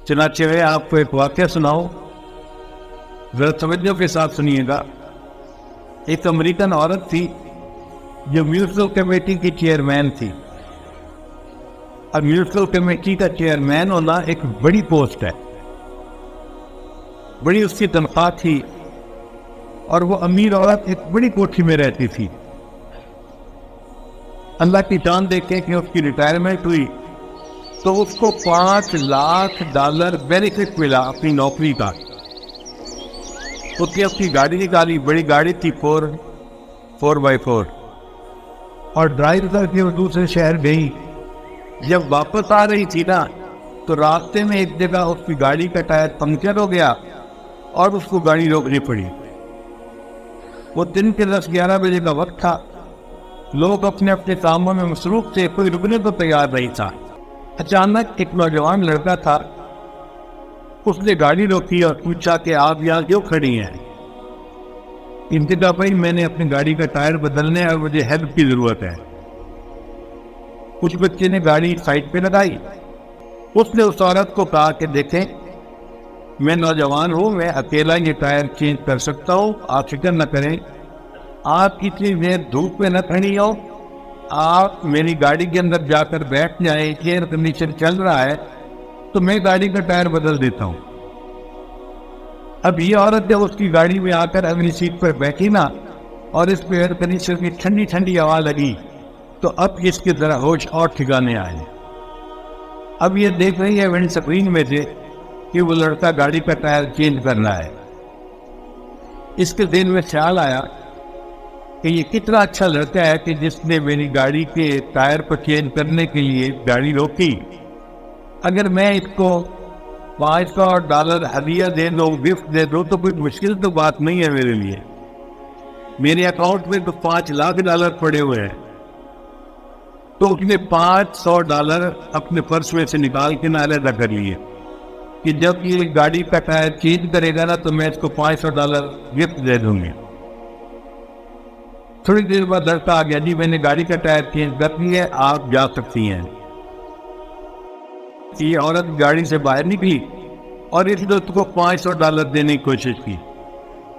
چنانچہ میں آپ کو ایک واقعہ سناؤں، ذرا توجہ کے ساتھ سنیے گا۔ ایک امریکن عورت تھی جو میونسپل کمیٹی کی چیئرمین تھی، اور میونسپل کمیٹی کا چیئرمین ہونا ایک بڑی پوسٹ ہے، بڑی اس کی تنخواہ تھی، اور وہ امیر عورت ایک بڑی کوٹھی میں رہتی تھی۔ اللہ کی جان دیکھیں کہ اس کی ریٹائرمنٹ ہوئی تو اس کو $5 لاکھ بینیفٹ ملا اپنی نوکری کا۔ اس نے اپنی گاڑی نکالی، بڑی گاڑی تھی 4x4، اور ڈرائیو کر کے وہ دوسرے شہر گئی۔ جب واپس آ رہی تھی نا تو راستے میں ایک جگہ اس کی گاڑی کا ٹائر پنکچر ہو گیا اور اس کو گاڑی روکنی پڑی۔ وہ دن کے 10-11 بجے کا وقت تھا، لوگ اپنے اپنے کاموں میں مصروف تھے، کوئی رکنے کو تیار نہیں تھا۔ اچانک ایک نوجوان لڑکا تھا، اس نے گاڑی روکی اور پوچھا کہ آپ یہاں کیوں کھڑی ہیں؟ انتہا بھائی میں نے اپنی گاڑی کا ٹائر بدلنے اور مجھے ہیلپ کی ضرورت ہے۔ کچھ بچے نے گاڑی سائڈ پہ لگائی۔ اس نے اس عورت کو کہا کہ دیکھیں میں نوجوان ہوں، میں اکیلا یہ ٹائر چینج کر سکتا ہوں، آپ فکر نہ کریں، آپ اتنی دیر دھوپ میں نہ کھڑی ہو، آپ میری گاڑی کے اندر جا کر بیٹھ جائیں، ایئر کنڈیشن چل رہا ہے تو میں گاڑی کا ٹائر بدل دیتا ہوں۔ اب یہ عورت جب اس کی گاڑی میں آ کر اگلی سیٹ پر بیٹھی نا اور اس پہ ایئر کنڈیشن کی ٹھنڈی ٹھنڈی ہوا لگی تو اب اس کی طرح ہوش اور ٹھکانے آئے۔ اب یہ دیکھ رہی ہے ونڈ سکرین میں سے کہ وہ لڑکا گاڑی کا ٹائر چینج کرنا ہے۔ اس کے دل میں خیال آیا کہ یہ کتنا اچھا لڑکا ہے کہ جس نے میری گاڑی کے ٹائر کو چینج کرنے کے لیے گاڑی روکی۔ اگر میں اس کو $500 ہدیہ دے دوں، گفٹ دے دوں تو کوئی مشکل تو بات نہیں ہے میرے لیے۔ میرے اکاؤنٹ میں تو $5 لاکھ پڑے ہوئے ہیں۔ تو اس نے $500 اپنے پرس میں سے نکال کے علیحدہ کر لیے کہ جب یہ گاڑی کا ٹائر چینج کرے گا نا تو میں اس کو $500 گفٹ دے دوں گی۔ تھوڑی دیر بعد لڑکا آ گیا، جی میں نے گاڑی کا ٹائر چینج کر دی ہے، آپ جا سکتی ہیں۔ یہ عورت گاڑی سے باہر نکلی اور اس نے اس کو $500 دینے کی کوشش کی۔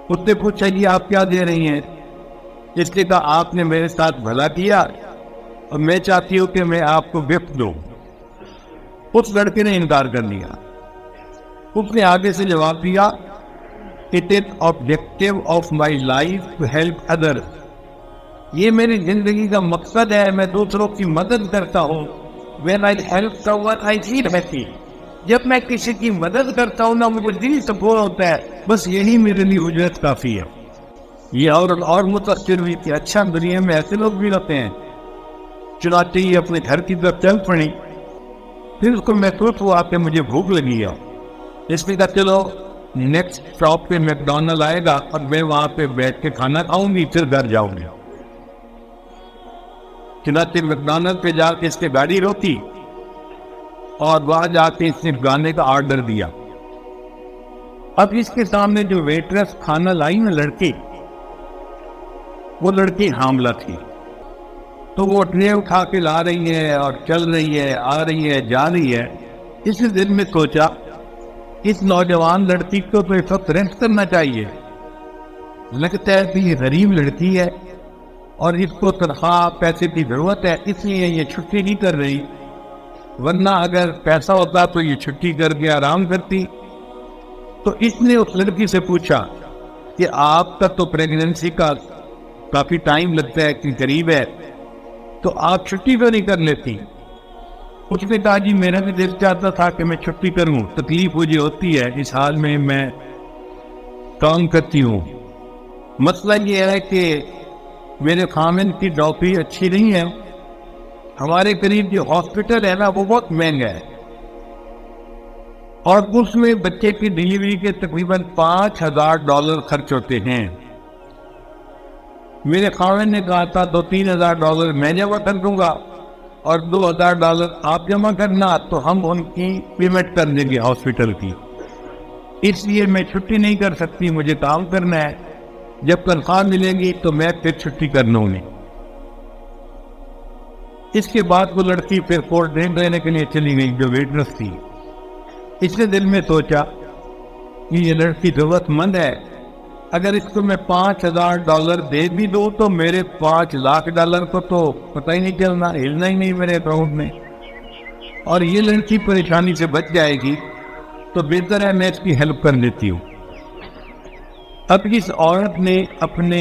اس نے پوچھا جی آپ کیا دے رہی ہیں؟ اس نے کہا آپ نے میرے ساتھ بھلا کیا اور میں چاہتی ہوں کہ میں آپ کو گفٹ دوں۔ اس لڑکے نے انکار کر دیا۔ اس نے آگے سے جواب دیا It is objective of my life to help others. یہ میری زندگی کا مقصد ہے، میں دوسروں کی مدد کرتا ہوں۔ When I help someone I feel happy. جب میں کسی کی مدد کرتا ہوں نا مجھے دل سکون ہوتا ہے، بس یہی میرے لیے اجرت کافی ہے۔ یہ اور متاثر ہوئی کہ اچھا دنیا میں ایسے لوگ بھی رہتے ہیں۔ چنانچہ یہ اپنے گھر کی طرف چل پڑی۔ پھر اس کو محسوس ہوا کہ مجھے بھوک لگی ہے۔ اس نے کہا چلو نیکسٹ اسٹاپ پہ میکڈونلڈ آئے گا اور میں وہاں پہ بیٹھ کے کھانا کھاؤں گی، پھر گھر جاؤں گی۔ چنانچہ میکڈونلڈ پہ جا کے اس نے گاڑی روکی اور وہاں جا کے اس نے گانے کا آرڈر دیا۔ اب اس کے سامنے جو ویٹرس کھانا لائی نا لڑکی، وہ لڑکی حاملہ تھی۔ تو وہ ٹرے اٹھا کے لا رہی ہے اور چل رہی ہے، آ رہی ہے، جا رہی ہے۔ اس دن میں سوچا اس نوجوان لڑکی کو تو اس وقت ریسٹ کرنا چاہیے، لگتا ہے کہ یہ غریب لڑکی ہے اور اس کو تنخواہ پیسے کی ضرورت ہے، اس لیے یہ چھٹی نہیں کر رہی، ورنہ اگر پیسہ ہوتا تو یہ چھٹی کر کے آرام کرتی۔ تو اس نے اس لڑکی سے پوچھا کہ آپ کا تو پریگننسی کا کافی ٹائم لگتا ہے کہ قریب ہے، تو آپ چھٹی کیوں نہیں کر لیتی؟ اس نے کہا جی میرا بھی دل چاہتا تھا کہ میں چھٹی کروں، تکلیف مجھے ہوتی ہے، اس حال میں کام کرتی ہوں۔ مسئلہ یہ ہے کہ میرے خامن کی ڈاکٹری اچھی نہیں ہے، ہمارے قریب جو ہاسپٹل ہے نا وہ بہت مہنگا ہے، اور اس میں بچے کی ڈیلیوری کے تقریباً $5000 خرچ ہوتے ہیں۔ میرے خامن نے کہا تھا $2-3 ہزار میں جمع کر دوں گا اور $2000 آپ جمع کرنا، تو ہم ان کی پیمنٹ کر دیں گے ہاسپٹل کی، اس لیے میں چھٹی نہیں کر سکتی، مجھے کام کرنا ہے، جب تنخواہ ملے گی تو میں پھر چھٹی کر لوں گی۔ اس کے بعد وہ لڑکی پھر کولڈ ڈرنک لینے کے لیے چلی گئی جو ویٹرس تھی۔ اس نے دل میں سوچا کہ یہ لڑکی ضرورت مند ہے، اگر اس کو میں $5,000 دے بھی دوں تو میرے $5,00,000 کو تو پتہ ہی نہیں چلنا، ہلنا ہی نہیں میرے اکاؤنٹ میں، اور یہ لڑکی پریشانی سے بچ جائے گی، تو بہتر ہے میں اس کی ہیلپ کر لیتی ہوں۔ اب اس عورت نے اپنے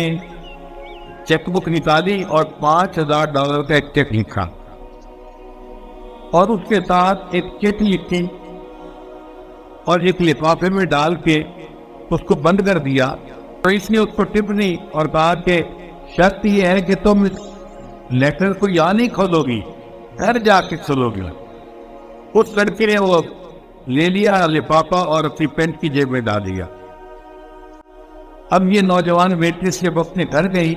چیک بک نکالی اور $5,000 کا ایک چیک لکھا، اور اس کے ساتھ ایک چیک لکھی اور ایک لفافے میں ڈال کے اس کو بند کر دیا۔ تو اس نے اس کو ٹپ دی اور کہا کہ شرط یہ ہے کہ تم اس لیٹر کو یہاں نہیں کھولو گی، گھر جا کے کھولو گی۔ اس لڑکی نے وہ لے لیا لفافہ اور اپنی پینٹ کی جیب میں ڈال دیا۔ اب یہ نوجوان ویٹریس جب اپنے گھر گئی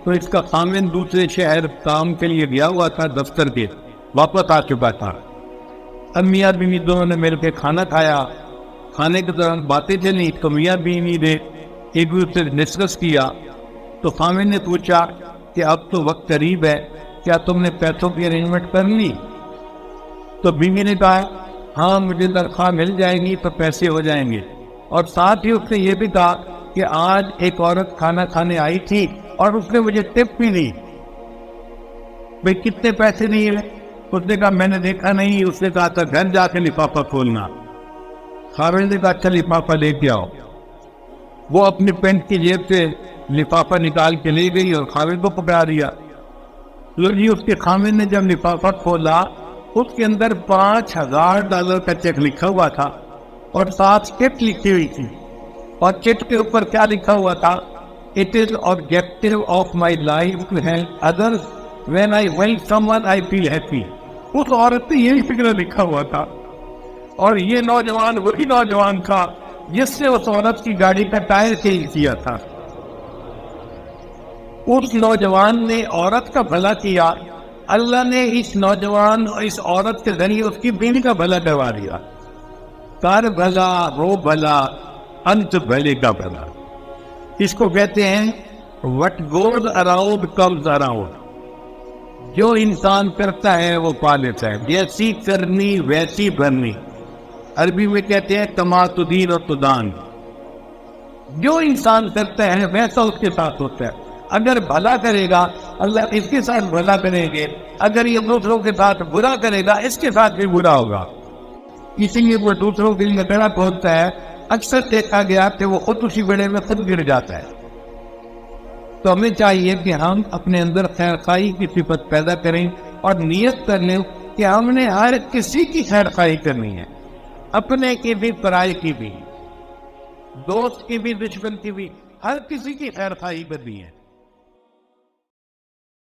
تو اس کا خامن دوسرے شہر کام کے لیے گیا ہوا تھا، دفتر کے واپس آ چکا تھا۔ اب میاں بیوی دونوں نے مل کے کھانا کھایا، کھانے کے دوران باتیں چلی تو میاں بیوی نے ایک دوسرے سے ڈسکس کیا، تو خامن نے پوچھا کہ اب تو وقت قریب ہے، کیا تم نے پیسوں کی ارینجمنٹ کر لی؟ تو بیوی نے کہا ہاں مجھے تنخواہ مل جائے گی تو پیسے ہو جائیں گے، اور ساتھ ہی اس نے یہ بھی کہا کہ آج ایک عورت کھانا کھانے آئی تھی اور اس نے مجھے ٹپ بھی دی۔ بھئی کتنے پیسے نہیں ہے؟ اس نے کہا میں نے دیکھا نہیں، اس نے کہا تھا گھر جا کے لفافہ کھولنا۔ خامن نے کہا اچھا لفافہ لے کے آؤ۔ وہ اپنی پینٹ کی جیب سے لفافہ نکال کے لے گئی اور خامن کو پکڑا دیا۔ لوگ اس کے خامن نے جب لفافہ کھولا اس کے اندر $5,000 کا چیک لکھا ہوا تھا اور ساتھ چٹ لکھی ہوئی تھی، اور چٹ کے اوپر کیا لکھا ہوا تھا؟ It is objective of my life to help others. When I help someone, I feel happy. اس عورت نے یہی فکر لکھا ہوا تھا، اور یہ نوجوان وہی نوجوان تھا جس نے اس عورت کی گاڑی کا ٹائر چینج کیا تھا۔ اس نوجوان نے عورت کا بھلا کیا، اللہ نے اس نوجوان اور اس عورت کے ذریعے اس کی بیوی کا بھلا کروا دیا۔ کر بھلا رو بھلا انت بھلے کا بھلا، اس کو کہتے ہیں what goes around comes around۔ جو انسان کرتا ہے وہ پا لیتا ہے، جیسی کرنی ویسی بھرنی، عربی میں کہتے ہیں کما تدین و تدان۔ جو انسان کرتا ہے ویسا اس کے ساتھ ہوتا ہے۔ اگر بھلا کرے گا اللہ اس کے ساتھ بھلا کریں گے، اگر یہ دوسروں کے ساتھ برا کرے گا اس کے ساتھ بھی برا ہوگا۔ اسی لیے وہ دوسروں کے لیے گڑھا پہنچتا ہے، اکثر دیکھا گیا کہ وہ خود اسی گڑھے میں خود گر جاتا ہے۔ تو ہمیں چاہیے کہ ہم اپنے اندر خیر خواہی کی صفت پیدا کریں اور نیت کر لیں کہ ہم نے ہر کسی کی خیر خواہی کرنی ہے، اپنے کی بھی پرائے کی بھی، دوست کی بھی دشمن کی بھی، ہر کسی کی خیر خواہی کرنی ہے۔